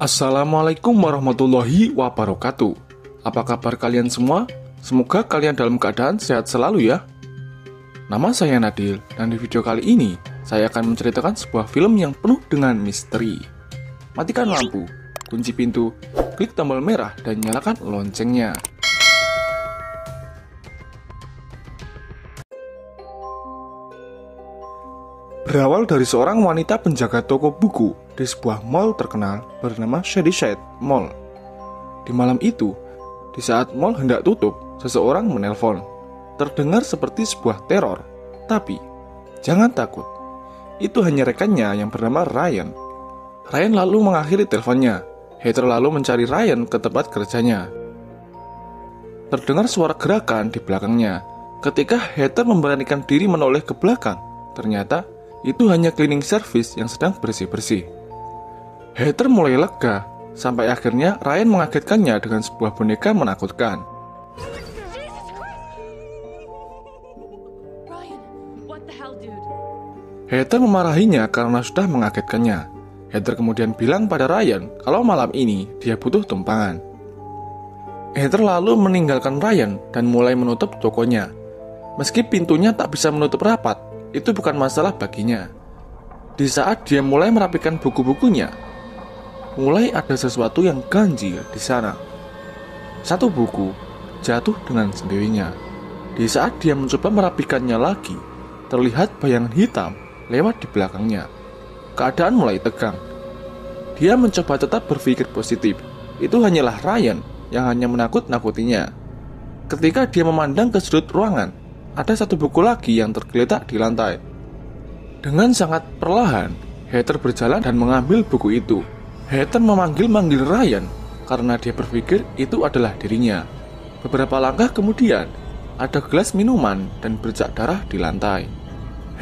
Assalamualaikum warahmatullahi wabarakatuh. Apa kabar kalian semua? Semoga kalian dalam keadaan sehat selalu ya. Nama saya Nadil, dan di video kali ini saya akan menceritakan sebuah film yang penuh dengan misteri. Matikan lampu, kunci pintu, klik tombol merah, dan nyalakan loncengnya. Berawal dari seorang wanita penjaga toko buku di sebuah mall terkenal bernama Shadyside Mall. Di malam itu, di saat mall hendak tutup, seseorang menelpon. Terdengar seperti sebuah teror, tapi jangan takut. Itu hanya rekannya yang bernama Ryan. Ryan lalu mengakhiri teleponnya. Heather lalu mencari Ryan ke tempat kerjanya. Terdengar suara gerakan di belakangnya. Ketika Heather memberanikan diri menoleh ke belakang, ternyata itu hanya cleaning service yang sedang bersih-bersih. Heather mulai lega, sampai akhirnya Ryan mengagetkannya dengan sebuah boneka menakutkan. Heather memarahinya karena sudah mengagetkannya. Heather kemudian bilang pada Ryan kalau malam ini dia butuh tumpangan. Heather lalu meninggalkan Ryan dan mulai menutup tokonya. Meski pintunya tak bisa menutup rapat, itu bukan masalah baginya. Di saat dia mulai merapikan buku-bukunya, mulai ada sesuatu yang ganjil di sana. Satu buku jatuh dengan sendirinya. Di saat dia mencoba merapikannya lagi, terlihat bayangan hitam lewat di belakangnya. Keadaan mulai tegang. Dia mencoba tetap berpikir positif. Itu hanyalah Ryan yang hanya menakut-nakutinya. Ketika dia memandang ke sudut ruangan, ada satu buku lagi yang tergeletak di lantai. Dengan sangat perlahan, Heather berjalan dan mengambil buku itu. Heather memanggil-manggil Ryan karena dia berpikir itu adalah dirinya. Beberapa langkah kemudian, ada gelas minuman dan bercak darah di lantai.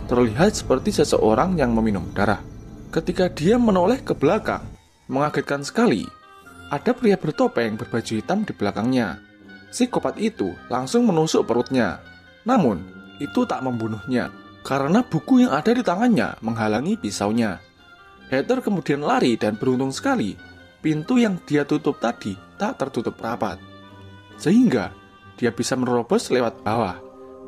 Terlihat seperti seseorang yang meminum darah. Ketika dia menoleh ke belakang, mengagetkan sekali, ada pria bertopeng berbaju hitam di belakangnya. Psikopat itu langsung menusuk perutnya. Namun, itu tak membunuhnya, karena buku yang ada di tangannya menghalangi pisaunya. Heather kemudian lari dan beruntung sekali, pintu yang dia tutup tadi tak tertutup rapat, sehingga dia bisa menerobos lewat bawah.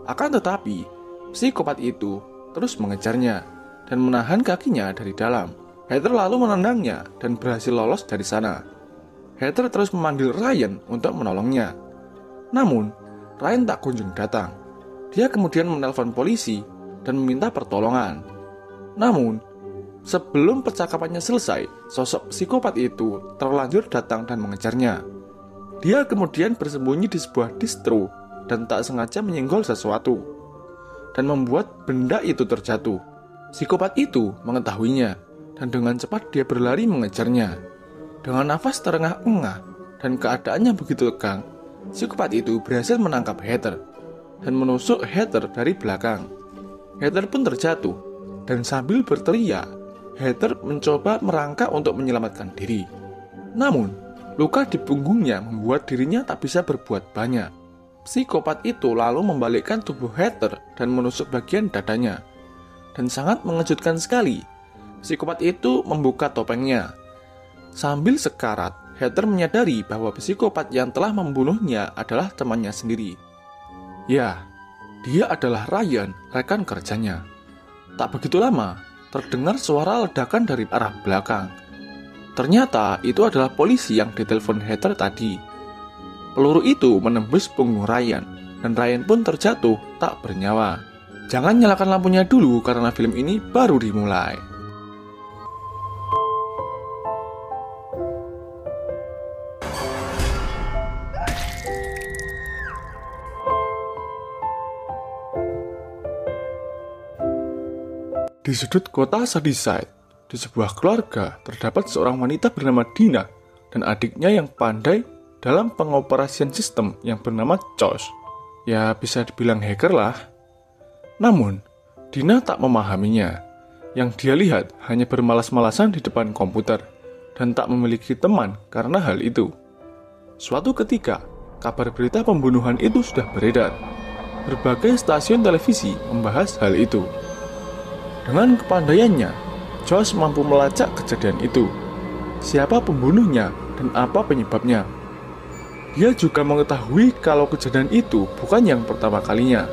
Akan tetapi, psikopat itu terus mengejarnya dan menahan kakinya dari dalam. Heather lalu menendangnya dan berhasil lolos dari sana. Heather terus memanggil Ryan untuk menolongnya. Namun, Ryan tak kunjung datang. Dia kemudian menelpon polisi dan meminta pertolongan. Namun, sebelum percakapannya selesai, sosok psikopat itu terlanjur datang dan mengejarnya. Dia kemudian bersembunyi di sebuah distro dan tak sengaja menyenggol sesuatu dan membuat benda itu terjatuh. Psikopat itu mengetahuinya dan dengan cepat dia berlari mengejarnya. Dengan nafas terengah-engah dan keadaannya begitu tegang, psikopat itu berhasil menangkap Heather dan menusuk Heather dari belakang. Heather pun terjatuh, dan sambil berteriak, Heather mencoba merangkak untuk menyelamatkan diri. Namun, luka di punggungnya membuat dirinya tak bisa berbuat banyak. Psikopat itu lalu membalikkan tubuh Heather dan menusuk bagian dadanya. Dan sangat mengejutkan sekali, psikopat itu membuka topengnya. Sambil sekarat, Heather menyadari bahwa psikopat yang telah membunuhnya adalah temannya sendiri. Ya, dia adalah Ryan, rekan kerjanya. Tak begitu lama, terdengar suara ledakan dari arah belakang. Ternyata itu adalah polisi yang ditelepon Heather tadi. Peluru itu menembus punggung Ryan, dan Ryan pun terjatuh tak bernyawa. Jangan nyalakan lampunya dulu karena film ini baru dimulai. Di sudut kota Shadyside, di sebuah keluarga, terdapat seorang wanita bernama Dina dan adiknya yang pandai dalam pengoperasian sistem yang bernama Josh. Ya, bisa dibilang hacker lah. Namun, Dina tak memahaminya. Yang dia lihat hanya bermalas-malasan di depan komputer dan tak memiliki teman karena hal itu. Suatu ketika, kabar berita pembunuhan itu sudah beredar. Berbagai stasiun televisi membahas hal itu. Dengan kepandaiannya, Josh mampu melacak kejadian itu. siapa pembunuhnya dan apa penyebabnya. Dia juga mengetahui kalau kejadian itu bukan yang pertama kalinya.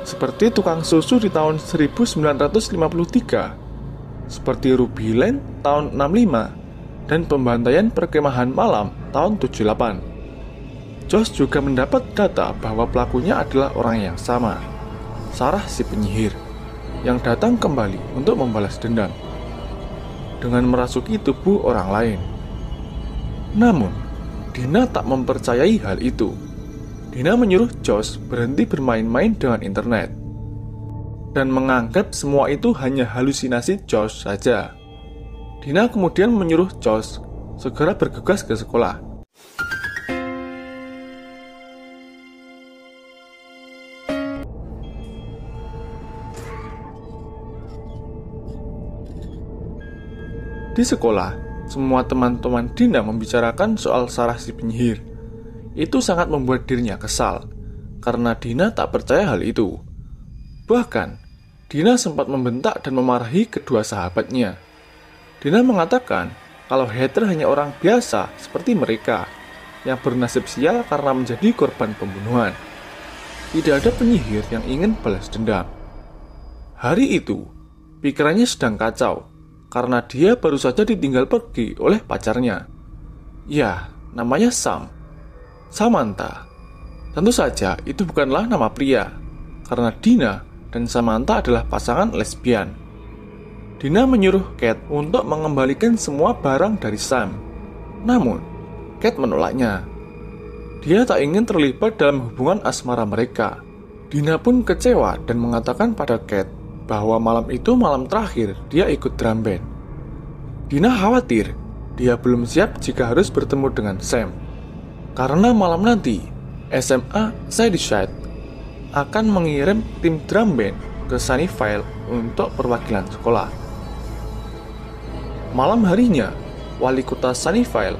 Seperti tukang susu di tahun 1953, seperti Ruby Lane tahun 65, dan pembantaian perkemahan malam tahun 78. Josh juga mendapat data bahwa pelakunya adalah orang yang sama, Sarah si penyihir, yang datang kembali untuk membalas dendam dengan merasuki tubuh orang lain. Namun, Dina tak mempercayai hal itu. Dina menyuruh Josh berhenti bermain-main dengan internet dan menganggap semua itu hanya halusinasi Josh saja. Dina kemudian menyuruh Josh segera bergegas ke sekolah. Di sekolah, semua teman-teman Dina membicarakan soal Sarah si penyihir. Itu sangat membuat dirinya kesal, karena Dina tak percaya hal itu. Bahkan, Dina sempat membentak dan memarahi kedua sahabatnya. Dina mengatakan kalau Heather hanya orang biasa seperti mereka, yang bernasib sial karena menjadi korban pembunuhan. Tidak ada penyihir yang ingin balas dendam. Hari itu, pikirannya sedang kacau, karena dia baru saja ditinggal pergi oleh pacarnya. Ya, namanya Sam. Samantha. Tentu saja itu bukanlah nama pria, karena Dina dan Samantha adalah pasangan lesbian. Dina menyuruh Kate untuk mengembalikan semua barang dari Sam. Namun, Kate menolaknya. Dia tak ingin terlibat dalam hubungan asmara mereka. Dina pun kecewa dan mengatakan pada Kate bahwa malam itu malam terakhir dia ikut drum band. Dina khawatir dia belum siap jika harus bertemu dengan Sam, karena malam nanti SMA Shadyside akan mengirim tim drum band ke Sunnyvale untuk perwakilan sekolah. Malam harinya, wali kota Sunnyvale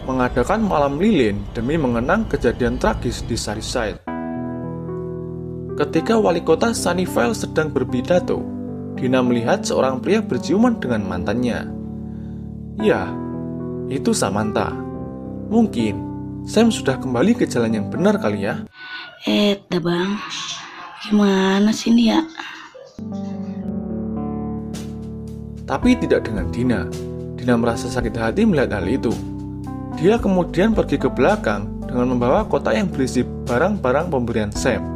mengadakan malam lilin demi mengenang kejadian tragis di Shadyside. Ketika wali kota Sunnyvale sedang berpidato, Dina melihat seorang pria berciuman dengan mantannya. Ya, itu Samantha. Mungkin Sam sudah kembali ke jalan yang benar kali ya. Dah bang, gimana sih ini ya? Tapi tidak dengan Dina. Dina merasa sakit hati melihat hal itu. Dia kemudian pergi ke belakang dengan membawa kotak yang berisi barang-barang pemberian Sam.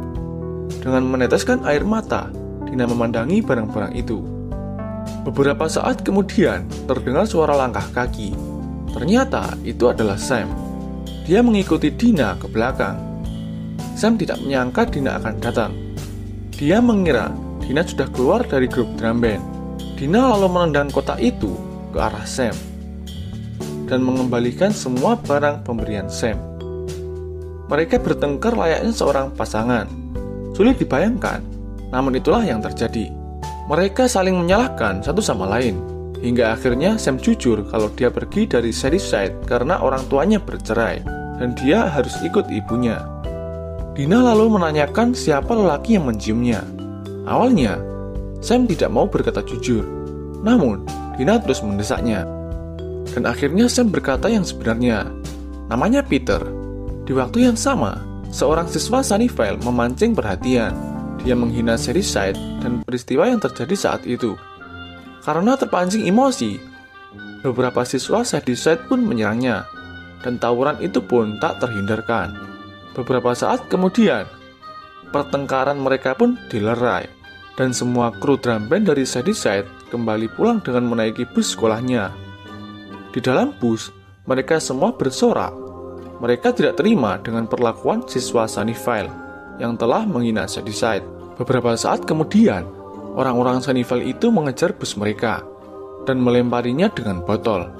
Dengan meneteskan air mata, Dina memandangi barang-barang itu. Beberapa saat kemudian terdengar suara langkah kaki. Ternyata itu adalah Sam. Dia mengikuti Dina ke belakang. Sam tidak menyangka Dina akan datang. Dia mengira Dina sudah keluar dari grup drum band. Dina lalu menendang kotak itu ke arah Sam dan mengembalikan semua barang pemberian Sam. Mereka bertengkar layaknya seorang pasangan. Sulit dibayangkan, namun itulah yang terjadi. Mereka saling menyalahkan satu sama lain, hingga akhirnya Sam jujur kalau dia pergi dari Shadyside karena orang tuanya bercerai, dan dia harus ikut ibunya. Dina lalu menanyakan siapa lelaki yang menciumnya. Awalnya, Sam tidak mau berkata jujur, namun Dina terus mendesaknya. Dan akhirnya Sam berkata yang sebenarnya. Namanya Peter. Di waktu yang sama, seorang siswa Sunnyvale memancing perhatian. Dia menghina Shadyside dan peristiwa yang terjadi saat itu. Karena terpancing emosi, beberapa siswa Shadyside pun menyerangnya, dan tawuran itu pun tak terhindarkan. Beberapa saat kemudian, pertengkaran mereka pun dilerai, dan semua kru drum band dari Shadyside kembali pulang dengan menaiki bus sekolahnya. Di dalam bus, mereka semua bersorak. Mereka tidak terima dengan perlakuan siswa Sunnyvale yang telah menghina Shadyside. Beberapa saat kemudian, orang-orang Sunnyvale itu mengejar bus mereka dan melemparinya dengan botol.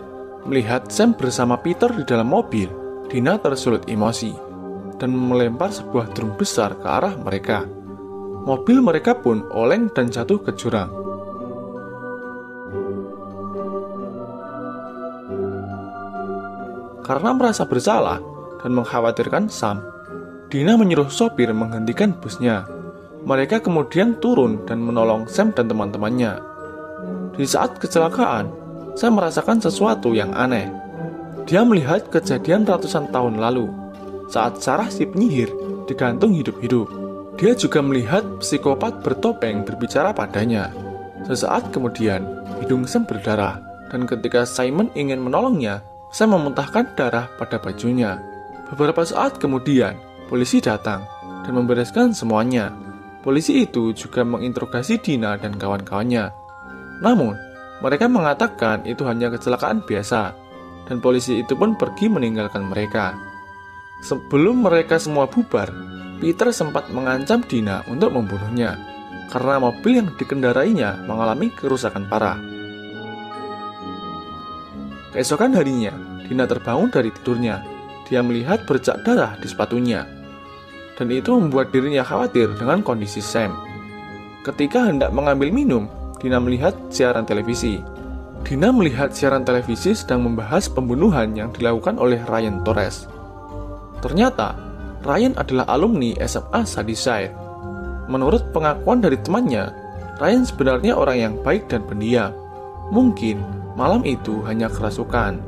Melihat Sam bersama Peter di dalam mobil, Dina tersulut emosi dan melempar sebuah drum besar ke arah mereka. Mobil mereka pun oleng dan jatuh ke jurang. Karena merasa bersalah dan mengkhawatirkan Sam, Dina menyuruh sopir menghentikan busnya. Mereka kemudian turun dan menolong Sam dan teman-temannya. Di saat kecelakaan, Sam merasakan sesuatu yang aneh. Dia melihat kejadian ratusan tahun lalu, saat Sarah si penyihir digantung hidup-hidup. Dia juga melihat psikopat bertopeng berbicara padanya. Sesaat kemudian, hidung Sam berdarah, dan ketika Simon ingin menolongnya, Sam memuntahkan darah pada bajunya. Beberapa saat kemudian, polisi datang dan membereskan semuanya. Polisi itu juga menginterogasi Dina dan kawan-kawannya. Namun, mereka mengatakan itu hanya kecelakaan biasa, dan polisi itu pun pergi meninggalkan mereka. Sebelum mereka semua bubar, Peter sempat mengancam Dina untuk membunuhnya, karena mobil yang dikendarainya mengalami kerusakan parah. Keesokan harinya, Dina terbangun dari tidurnya. Dia melihat bercak darah di sepatunya, dan itu membuat dirinya khawatir dengan kondisi Sam. Ketika hendak mengambil minum, Dina melihat siaran televisi. Dina melihat siaran televisi sedang membahas pembunuhan yang dilakukan oleh Ryan Torres. Ternyata, Ryan adalah alumni SMA Sunnyside. Menurut pengakuan dari temannya, Ryan sebenarnya orang yang baik dan pendiam. Mungkin malam itu hanya kerasukan.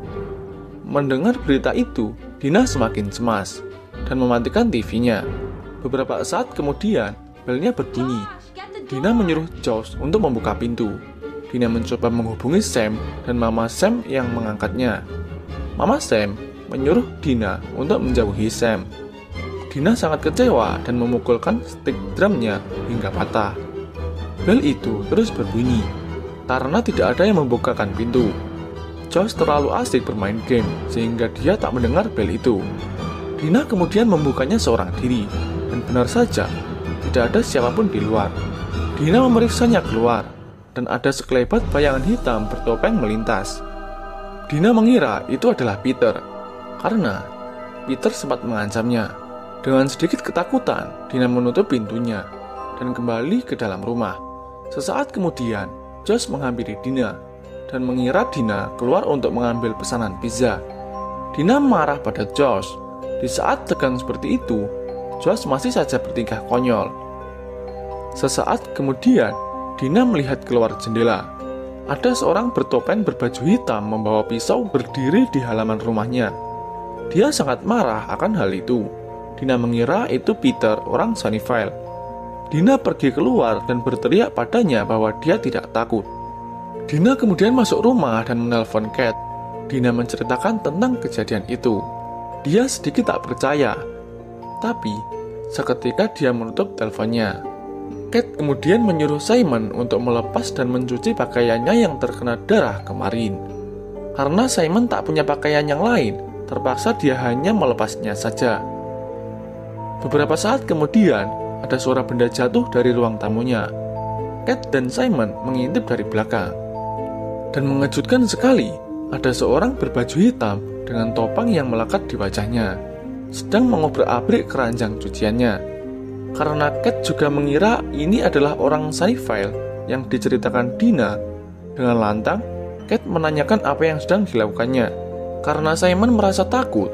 Mendengar berita itu, Dina semakin cemas dan mematikan TV-nya. Beberapa saat kemudian, belnya berbunyi. Dina menyuruh Josh untuk membuka pintu. Dina mencoba menghubungi Sam dan Mama Sam yang mengangkatnya. Mama Sam menyuruh Dina untuk menjauhi Sam. Dina sangat kecewa dan memukulkan stick drumnya hingga patah. Bel itu terus berbunyi karena tidak ada yang membukakan pintu. Josh terlalu asik bermain game sehingga dia tak mendengar bel itu. Dina kemudian membukanya seorang diri, dan benar saja, tidak ada siapapun di luar. Dina memeriksanya keluar, dan ada sekelebat bayangan hitam bertopeng melintas. Dina mengira itu adalah Peter, karena Peter sempat mengancamnya. Dengan sedikit ketakutan, Dina menutup pintunya, dan kembali ke dalam rumah. Sesaat kemudian, Josh menghampiri Dina, dan mengira Dina keluar untuk mengambil pesanan pizza. Dina marah pada Josh. Di saat tegang seperti itu, Josh masih saja bertingkah konyol. Sesaat kemudian, Dina melihat keluar jendela. Ada seorang bertopeng berbaju hitam membawa pisau berdiri di halaman rumahnya. Dia sangat marah akan hal itu. Dina mengira itu Peter, orang Sunnyvale. Dina pergi keluar dan berteriak padanya bahwa dia tidak takut. Dina kemudian masuk rumah dan menelpon Kat. Dina menceritakan tentang kejadian itu. Dia sedikit tak percaya, tapi seketika dia menutup teleponnya. Kat kemudian menyuruh Simon untuk melepas dan mencuci pakaiannya yang terkena darah kemarin. Karena Simon tak punya pakaian yang lain, terpaksa dia hanya melepasnya saja. Beberapa saat kemudian, ada suara benda jatuh dari ruang tamunya. Kat dan Simon mengintip dari belakang. Dan mengejutkan sekali, ada seorang berbaju hitam dengan topeng yang melekat di wajahnya, sedang mengobrak-abrik keranjang cuciannya. Karena Kat juga mengira ini adalah orang Sunnyvale yang diceritakan Dina, dengan lantang, Kat menanyakan apa yang sedang dilakukannya. Karena Simon merasa takut,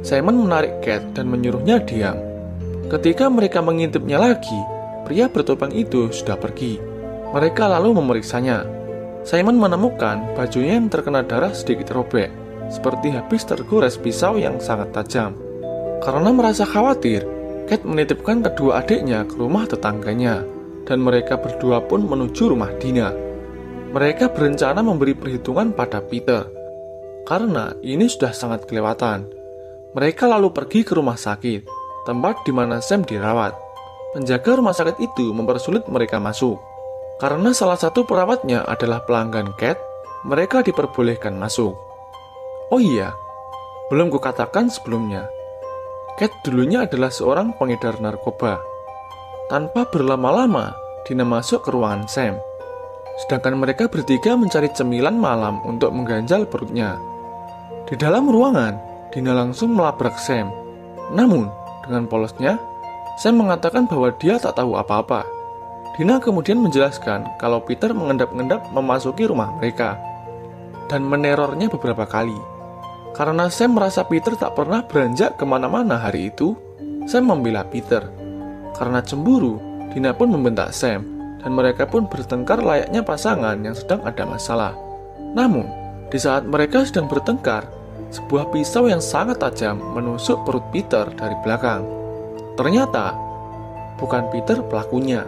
Simon menarik Kat dan menyuruhnya diam. Ketika mereka mengintipnya lagi, pria bertopeng itu sudah pergi. Mereka lalu memeriksanya. Simon menemukan bajunya yang terkena darah sedikit robek, seperti habis tergores pisau yang sangat tajam. Karena merasa khawatir, Kat menitipkan kedua adiknya ke rumah tetangganya, dan mereka berdua pun menuju rumah Dina. Mereka berencana memberi perhitungan pada Peter, karena ini sudah sangat kelewatan. Mereka lalu pergi ke rumah sakit, tempat di mana Sam dirawat. Penjaga rumah sakit itu mempersulit mereka masuk. Karena salah satu perawatnya adalah pelanggan Kat, mereka diperbolehkan masuk. Oh iya, belum kukatakan sebelumnya, Kat dulunya adalah seorang pengedar narkoba. Tanpa berlama-lama, Dina masuk ke ruangan Sam. Sedangkan mereka bertiga mencari cemilan malam untuk mengganjal perutnya. Di dalam ruangan, Dina langsung melabrak Sam. Namun, dengan polosnya, Sam mengatakan bahwa dia tak tahu apa-apa. Dina kemudian menjelaskan kalau Peter mengendap-endap memasuki rumah mereka dan menerornya beberapa kali. Karena Sam merasa Peter tak pernah beranjak kemana-mana hari itu, Sam membela Peter. Karena cemburu, Dina pun membentak Sam, dan mereka pun bertengkar layaknya pasangan yang sedang ada masalah. Namun, Di saat mereka sedang bertengkar, sebuah pisau yang sangat tajam menusuk perut Peter dari belakang. Ternyata, bukan Peter pelakunya.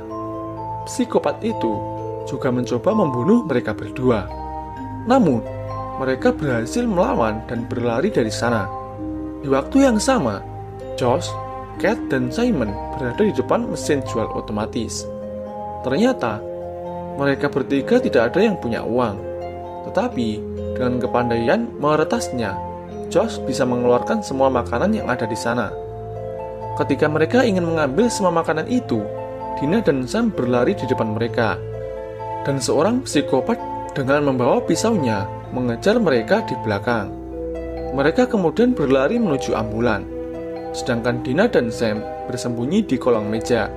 Psikopat itu juga mencoba membunuh mereka berdua. Namun, mereka berhasil melawan dan berlari dari sana. Di waktu yang sama, Josh, Kate, dan Simon berada di depan mesin jual otomatis. Ternyata, mereka bertiga tidak ada yang punya uang. Tetapi, dengan kepandaian meretasnya, Josh bisa mengeluarkan semua makanan yang ada di sana. Ketika mereka ingin mengambil semua makanan itu, Dina dan Sam berlari di depan mereka. Dan seorang psikopat dengan membawa pisaunya mengejar mereka di belakang. Mereka kemudian berlari menuju ambulan, sedangkan Dina dan Sam bersembunyi di kolong meja.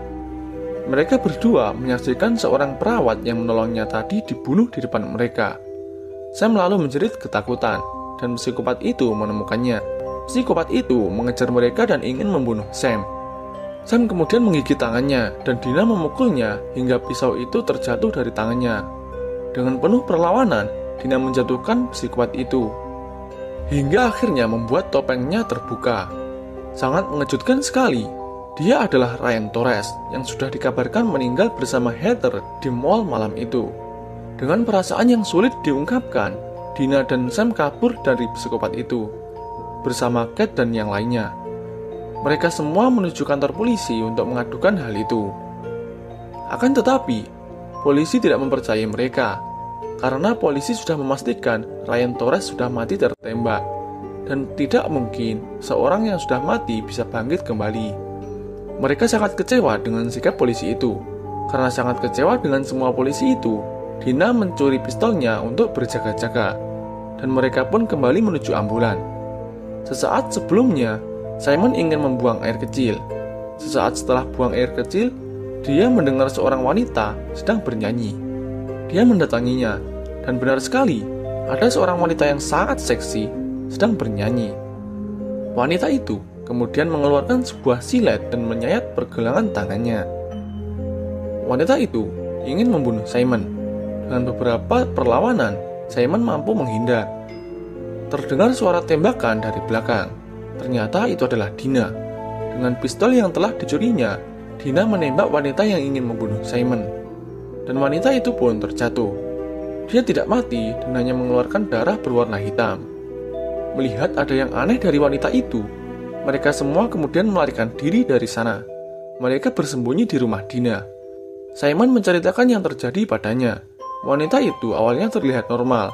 Mereka berdua menyaksikan seorang perawat yang menolongnya tadi dibunuh di depan mereka. Sam lalu menjerit ketakutan, dan psikopat itu menemukannya. Psikopat itu mengejar mereka dan ingin membunuh Sam. Sam kemudian menggigit tangannya, dan Dina memukulnya hingga pisau itu terjatuh dari tangannya. Dengan penuh perlawanan, Dina menjatuhkan psikopat itu, hingga akhirnya membuat topengnya terbuka. Sangat mengejutkan sekali, dia adalah Ryan Torres yang sudah dikabarkan meninggal bersama Heather di mall malam itu. Dengan perasaan yang sulit diungkapkan, Dina dan Sam kabur dari psikopat itu bersama Kate dan yang lainnya. Mereka semua menuju kantor polisi untuk mengadukan hal itu. Akan tetapi, polisi tidak mempercayai mereka karena polisi sudah memastikan Ryan Torres sudah mati tertembak dan tidak mungkin seorang yang sudah mati bisa bangkit kembali. Mereka sangat kecewa dengan sikap polisi itu. Karena sangat kecewa dengan semua polisi itu, Dina mencuri pistolnya untuk berjaga-jaga, dan mereka pun kembali menuju ambulan. Sesaat sebelumnya, Simon ingin membuang air kecil. Sesaat setelah buang air kecil, dia mendengar seorang wanita sedang bernyanyi. Dia mendatanginya, dan benar sekali, ada seorang wanita yang sangat seksi sedang bernyanyi. Wanita itu kemudian mengeluarkan sebuah silet dan menyayat pergelangan tangannya. Wanita itu ingin membunuh Simon. Dengan beberapa perlawanan, Simon mampu menghindar. Terdengar suara tembakan dari belakang. Ternyata itu adalah Dina. Dengan pistol yang telah dicurinya, Dina menembak wanita yang ingin membunuh Simon. Dan wanita itu pun terjatuh. Dia tidak mati dan hanya mengeluarkan darah berwarna hitam. Melihat ada yang aneh dari wanita itu, mereka semua kemudian melarikan diri dari sana. Mereka bersembunyi di rumah Dina. Simon menceritakan yang terjadi padanya. Wanita itu awalnya terlihat normal.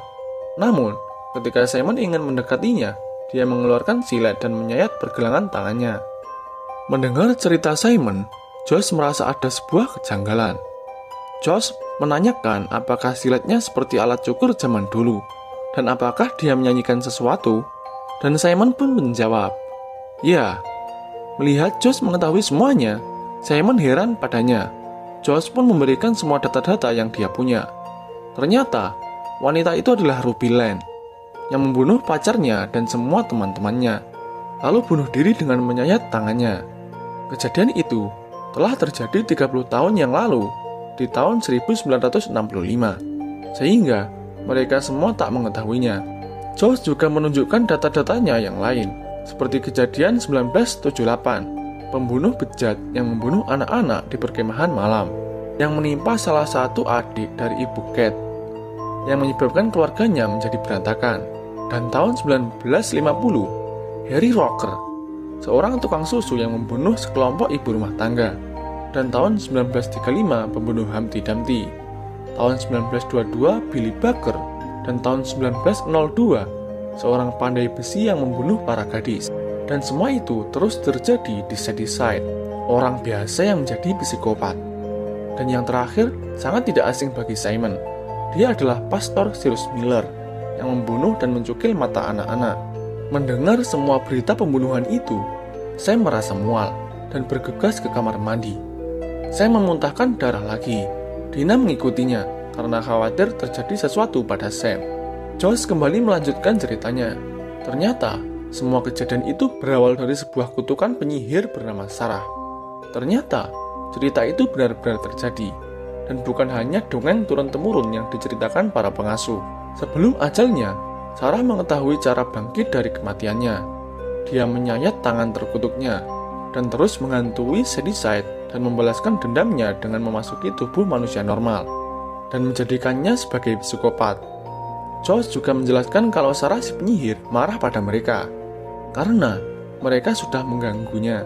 Namun, ketika Simon ingin mendekatinya, dia mengeluarkan silet dan menyayat pergelangan tangannya. Mendengar cerita Simon, Josh merasa ada sebuah kejanggalan. Josh menanyakan apakah siletnya seperti alat cukur zaman dulu, dan apakah dia menyanyikan sesuatu, dan Simon pun menjawab, "Ya." Melihat Josh mengetahui semuanya, Simon heran padanya. Josh pun memberikan semua data-data yang dia punya. Ternyata, wanita itu adalah Ruby Lane, yang membunuh pacarnya dan semua teman-temannya, lalu bunuh diri dengan menyayat tangannya. Kejadian itu telah terjadi 30 tahun yang lalu, di tahun 1965, sehingga mereka semua tak mengetahuinya. Josh juga menunjukkan data-datanya yang lain, seperti kejadian 1978, pembunuh bejat yang membunuh anak-anak di perkemahan malam, yang menimpa salah satu adik dari ibu Kate, yang menyebabkan keluarganya menjadi berantakan. Dan tahun 1950, Harry Roker, seorang tukang susu yang membunuh sekelompok ibu rumah tangga. Dan tahun 1935, pembunuh Humpty Dumpty. Tahun 1922, Billy Baker. Dan tahun 1902, seorang pandai besi yang membunuh para gadis. Dan semua itu terus terjadi di Shadyside, orang biasa yang menjadi psikopat. Dan yang terakhir, sangat tidak asing bagi Simon. Dia adalah Pastor Cyrus Miller, yang membunuh dan mencukil mata anak-anak. Mendengar semua berita pembunuhan itu, Sam merasa mual dan bergegas ke kamar mandi. Sam memuntahkan darah lagi. Dina mengikutinya karena khawatir terjadi sesuatu pada Sam. Josh kembali melanjutkan ceritanya. Ternyata, semua kejadian itu berawal dari sebuah kutukan penyihir bernama Sarah. Ternyata, cerita itu benar-benar terjadi, dan bukan hanya dongeng turun-temurun yang diceritakan para pengasuh. Sebelum ajalnya, Sarah mengetahui cara bangkit dari kematiannya. Dia menyayat tangan terkutuknya dan terus menghantui Shadyside dan membalaskan dendamnya dengan memasuki tubuh manusia normal dan menjadikannya sebagai psikopat. Josh juga menjelaskan kalau Sarah si penyihir marah pada mereka karena mereka sudah mengganggunya.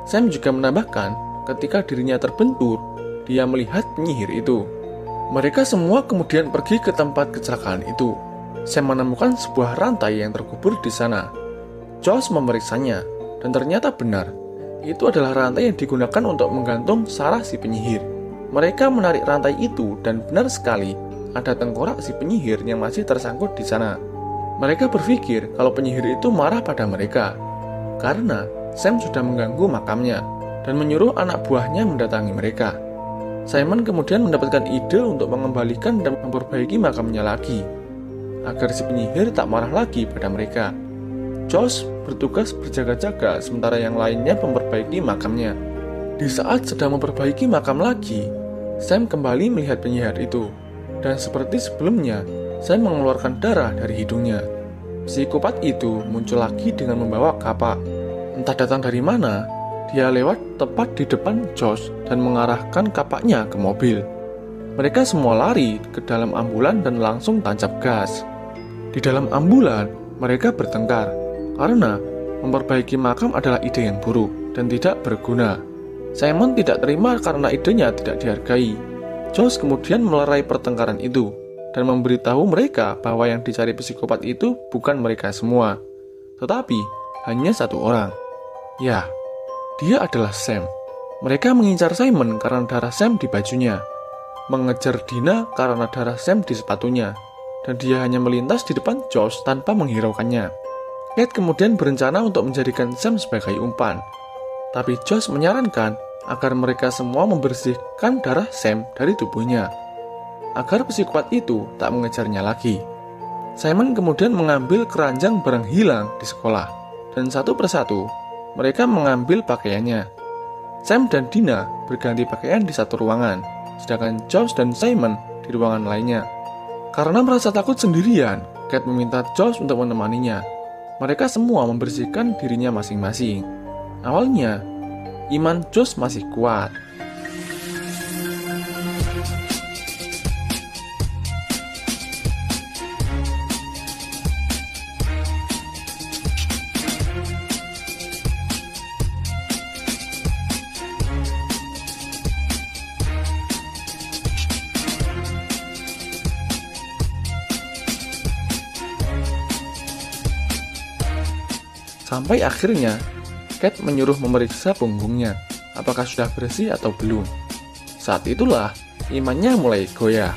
Sam juga menambahkan ketika dirinya terbentur, dia melihat penyihir itu. Mereka semua kemudian pergi ke tempat kecelakaan itu. Sam menemukan sebuah rantai yang terkubur di sana. Josh memeriksanya dan ternyata benar. Itu adalah rantai yang digunakan untuk menggantung Sarah si penyihir. Mereka menarik rantai itu dan benar sekali ada tengkorak si penyihir yang masih tersangkut di sana. Mereka berpikir kalau penyihir itu marah pada mereka karena Sam sudah mengganggu makamnya dan menyuruh anak buahnya mendatangi mereka. Simon kemudian mendapatkan ide untuk mengembalikan dan memperbaiki makamnya lagi agar si penyihir tak marah lagi pada mereka. Josh bertugas berjaga-jaga sementara yang lainnya memperbaiki makamnya. Di saat sedang memperbaiki makam lagi, Sam kembali melihat penyihir itu. Dan seperti sebelumnya, Sam mengeluarkan darah dari hidungnya. Psikopat itu muncul lagi dengan membawa kapak. Entah datang dari mana, dia lewat tepat di depan Josh dan mengarahkan kapaknya ke mobil. Mereka semua lari ke dalam ambulan dan langsung tancap gas. Di dalam ambulan, mereka bertengkar karena memperbaiki makam adalah ide yang buruk dan tidak berguna. Simon tidak terima karena idenya tidak dihargai. Josh kemudian melerai pertengkaran itu dan memberitahu mereka bahwa yang dicari psikopat itu bukan mereka semua, tetapi hanya satu orang. Ya, dia adalah Sam. Mereka mengincar Simon karena darah Sam di bajunya, mengejar Dina karena darah Sam di sepatunya, dan dia hanya melintas di depan Josh tanpa menghiraukannya. Kate kemudian berencana untuk menjadikan Sam sebagai umpan, tapi Josh menyarankan agar mereka semua membersihkan darah Sam dari tubuhnya, agar psikopat itu tak mengejarnya lagi. Simon kemudian mengambil keranjang barang hilang di sekolah, dan satu persatu mereka mengambil pakaiannya. Sam dan Dina berganti pakaian di satu ruangan, sedangkan Josh dan Simon di ruangan lainnya. Karena merasa takut sendirian, Kate meminta Josh untuk menemaninya. Mereka semua membersihkan dirinya masing-masing. Awalnya, iman Josh masih kuat. Sampai akhirnya, Kate menyuruh memeriksa punggungnya, apakah sudah bersih atau belum. Saat itulah, imannya mulai goyah,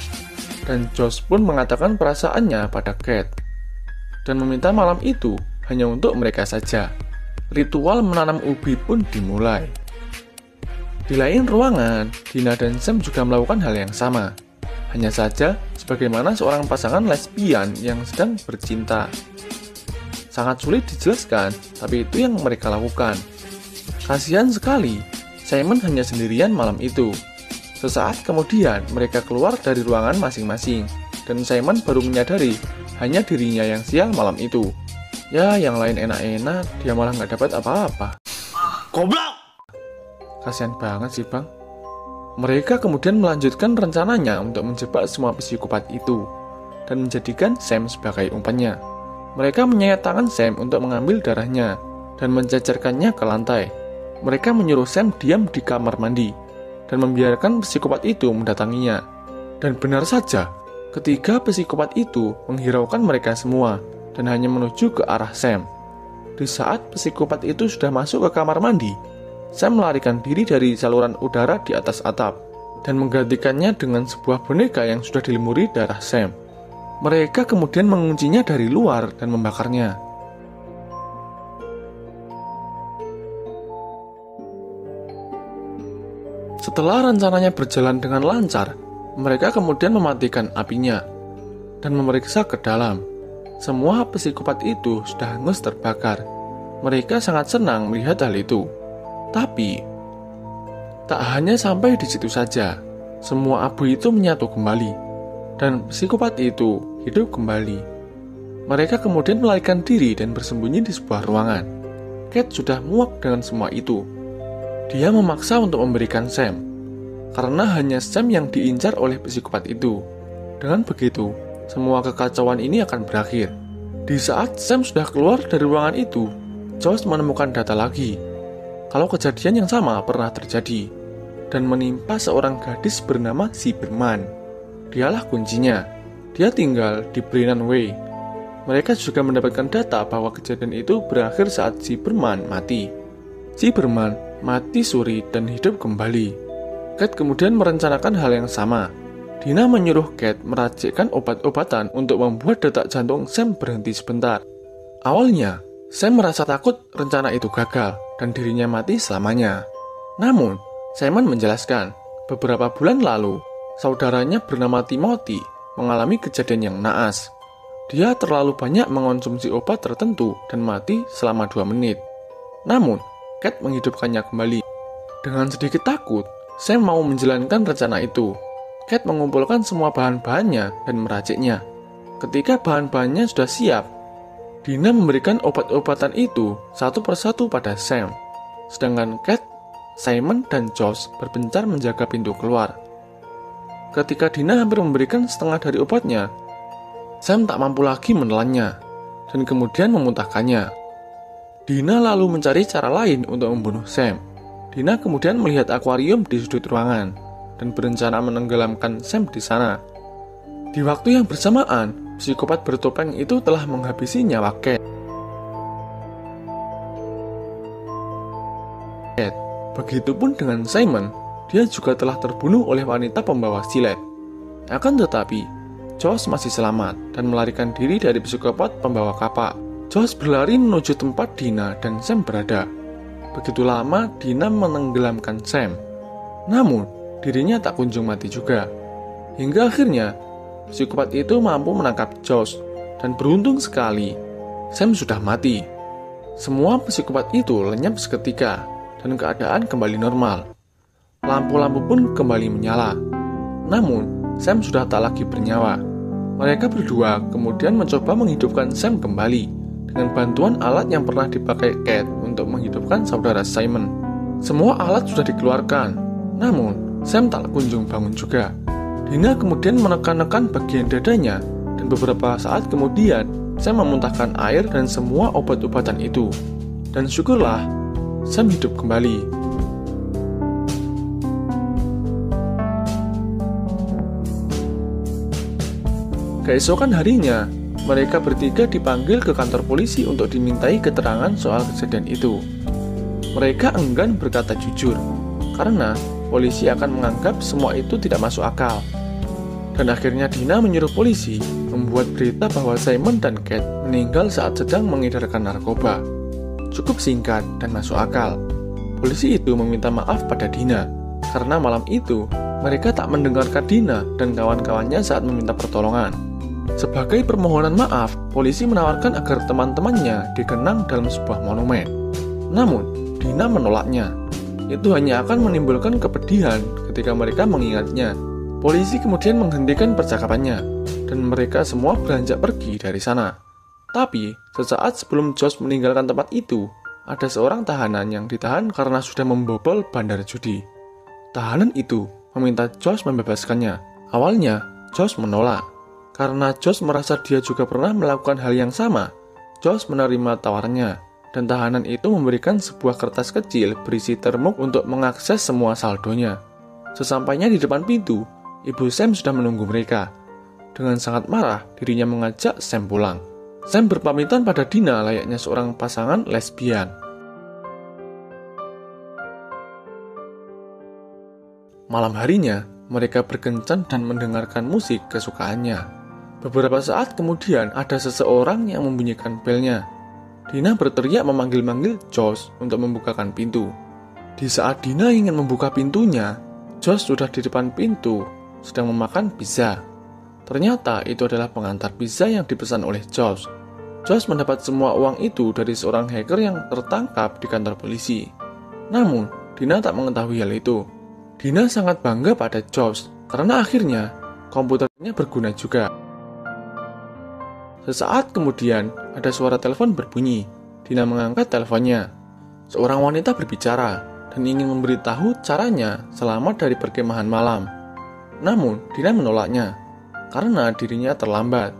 dan Josh pun mengatakan perasaannya pada Kate, dan meminta malam itu hanya untuk mereka saja. Ritual menanam ubi pun dimulai. Di lain ruangan, Dina dan Sam juga melakukan hal yang sama, hanya saja sebagaimana seorang pasangan lesbian yang sedang bercinta. Sangat sulit dijelaskan, tapi itu yang mereka lakukan. Kasihan sekali, Simon hanya sendirian malam itu. Sesaat kemudian, mereka keluar dari ruangan masing-masing, dan Simon baru menyadari hanya dirinya yang sial malam itu. Ya, yang lain enak-enak, dia malah nggak dapat apa-apa. Goblok! Kasihan banget sih, Bang. Mereka kemudian melanjutkan rencananya untuk menjebak semua psikopat itu, dan menjadikan Sam sebagai umpannya. Mereka menyayat tangan Sam untuk mengambil darahnya dan mencecerkannya ke lantai. Mereka menyuruh Sam diam di kamar mandi dan membiarkan psikopat itu mendatanginya. Dan benar saja, ketiga psikopat itu menghiraukan mereka semua dan hanya menuju ke arah Sam. Di saat psikopat itu sudah masuk ke kamar mandi, Sam melarikan diri dari saluran udara di atas atap dan menggantikannya dengan sebuah boneka yang sudah dilumuri darah Sam. Mereka kemudian menguncinya dari luar dan membakarnya. Setelah rencananya berjalan dengan lancar, mereka kemudian mematikan apinya dan memeriksa ke dalam. Semua psikopat itu sudah hangus terbakar. Mereka sangat senang melihat hal itu. Tapi, tak hanya sampai di situ saja, semua abu itu menyatu kembali, dan psikopat itu hidup kembali. Mereka kemudian melarikan diri dan bersembunyi di sebuah ruangan. Kate sudah muak dengan semua itu. Dia memaksa untuk memberikan Sam, karena hanya Sam yang diincar oleh psikopat itu. Dengan begitu, semua kekacauan ini akan berakhir. Di saat Sam sudah keluar dari ruangan itu, Josh menemukan data lagi kalau kejadian yang sama pernah terjadi dan menimpa seorang gadis bernama Cyberman. Dialah kuncinya. Dia tinggal di Brennan Way. Mereka juga mendapatkan data bahwa kejadian itu berakhir saat Cyberman mati. Cyberman mati suri dan hidup kembali. Kate kemudian merencanakan hal yang sama. Dina menyuruh Kate meracikkan obat-obatan untuk membuat detak jantung Sam berhenti sebentar. Awalnya, Sam merasa takut rencana itu gagal dan dirinya mati selamanya. Namun, Simon menjelaskan, beberapa bulan lalu, saudaranya bernama Timothy mengalami kejadian yang naas. Dia terlalu banyak mengonsumsi obat tertentu dan mati selama 2 menit. Namun, Kate menghidupkannya kembali. Dengan sedikit takut, Sam mau menjalankan rencana itu. Kate mengumpulkan semua bahan-bahannya dan meraciknya. Ketika bahan-bahannya sudah siap, Dina memberikan obat-obatan itu satu persatu pada Sam. Sedangkan Kate, Simon, dan Josh berpencar menjaga pintu keluar. Ketika Dina hampir memberikan setengah dari obatnya, Sam tak mampu lagi menelannya dan kemudian memuntahkannya. Dina lalu mencari cara lain untuk membunuh Sam. Dina kemudian melihat akuarium di sudut ruangan dan berencana menenggelamkan Sam di sana. Di waktu yang bersamaan, psikopat bertopeng itu telah menghabisi nyawa Kate. Begitupun dengan Simon, dia juga telah terbunuh oleh wanita pembawa silet. Akan tetapi, Josh masih selamat dan melarikan diri dari psikopat pembawa kapak. Josh berlari menuju tempat Dina dan Sam berada. Begitu lama Dina menenggelamkan Sam. Namun, dirinya tak kunjung mati juga. Hingga akhirnya, psikopat itu mampu menangkap Josh dan beruntung sekali, Sam sudah mati. Semua psikopat itu lenyap seketika dan keadaan kembali normal. Lampu-lampu pun kembali menyala. Namun, Sam sudah tak lagi bernyawa. Mereka berdua kemudian mencoba menghidupkan Sam kembali dengan bantuan alat yang pernah dipakai Kate untuk menghidupkan saudara Simon. Semua alat sudah dikeluarkan, namun Sam tak kunjung bangun juga. Dina kemudian menekan-nekan bagian dadanya dan beberapa saat kemudian Sam memuntahkan air dan semua obat-obatan itu. Dan syukurlah, Sam hidup kembali. Keesokan harinya, mereka bertiga dipanggil ke kantor polisi untuk dimintai keterangan soal kejadian itu. Mereka enggan berkata jujur, karena polisi akan menganggap semua itu tidak masuk akal. Dan akhirnya Dina menyuruh polisi membuat berita bahwa Simon dan Kate meninggal saat sedang mengedarkan narkoba. Cukup singkat dan masuk akal. Polisi itu meminta maaf pada Dina, karena malam itu mereka tak mendengarkan Dina dan kawan-kawannya saat meminta pertolongan. Sebagai permohonan maaf, polisi menawarkan agar teman-temannya dikenang dalam sebuah monumen. Namun, Dina menolaknya. Itu hanya akan menimbulkan kepedihan ketika mereka mengingatnya. Polisi kemudian menghentikan percakapannya, dan mereka semua beranjak pergi dari sana. Tapi, sesaat sebelum Josh meninggalkan tempat itu, ada seorang tahanan yang ditahan karena sudah membobol bandar judi. Tahanan itu meminta Josh membebaskannya. Awalnya, Josh menolak. Karena Josh merasa dia juga pernah melakukan hal yang sama, Josh menerima tawarannya, dan tahanan itu memberikan sebuah kertas kecil berisi termuk untuk mengakses semua saldonya. Sesampainya di depan pintu, ibu Sam sudah menunggu mereka. Dengan sangat marah, dirinya mengajak Sam pulang. Sam berpamitan pada Dina layaknya seorang pasangan lesbian. Malam harinya, mereka berkencan dan mendengarkan musik kesukaannya. Beberapa saat kemudian ada seseorang yang membunyikan belnya. Dina berteriak memanggil-manggil Josh untuk membukakan pintu. Di saat Dina ingin membuka pintunya, Josh sudah di depan pintu, sedang memakan pizza. Ternyata itu adalah pengantar pizza yang dipesan oleh Josh. Josh mendapat semua uang itu dari seorang hacker yang tertangkap di kantor polisi. Namun, Dina tak mengetahui hal itu. Dina sangat bangga pada Josh, karena akhirnya komputernya berguna juga. Sesaat kemudian, ada suara telepon berbunyi. Dina mengangkat teleponnya. Seorang wanita berbicara dan ingin memberitahu caranya selamat dari perkemahan malam. Namun, Dina menolaknya karena dirinya terlambat.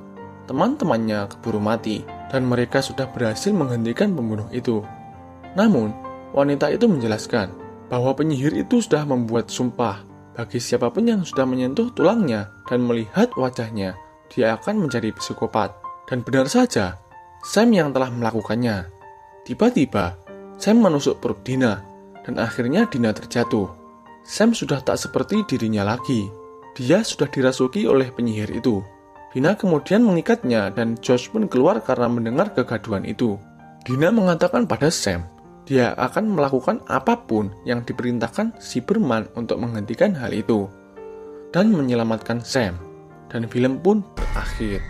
Teman-temannya keburu mati dan mereka sudah berhasil menghentikan pembunuh itu. Namun, wanita itu menjelaskan bahwa penyihir itu sudah membuat sumpah bagi siapapun yang sudah menyentuh tulangnya dan melihat wajahnya, dia akan menjadi psikopat. Dan benar saja, Sam yang telah melakukannya. Tiba-tiba, Sam menusuk perut Dina, dan akhirnya Dina terjatuh. Sam sudah tak seperti dirinya lagi. Dia sudah dirasuki oleh penyihir itu. Dina kemudian mengikatnya dan Josh pun keluar karena mendengar kegaduhan itu. Dina mengatakan pada Sam, dia akan melakukan apapun yang diperintahkan si Berman untuk menghentikan hal itu dan menyelamatkan Sam. Dan film pun berakhir.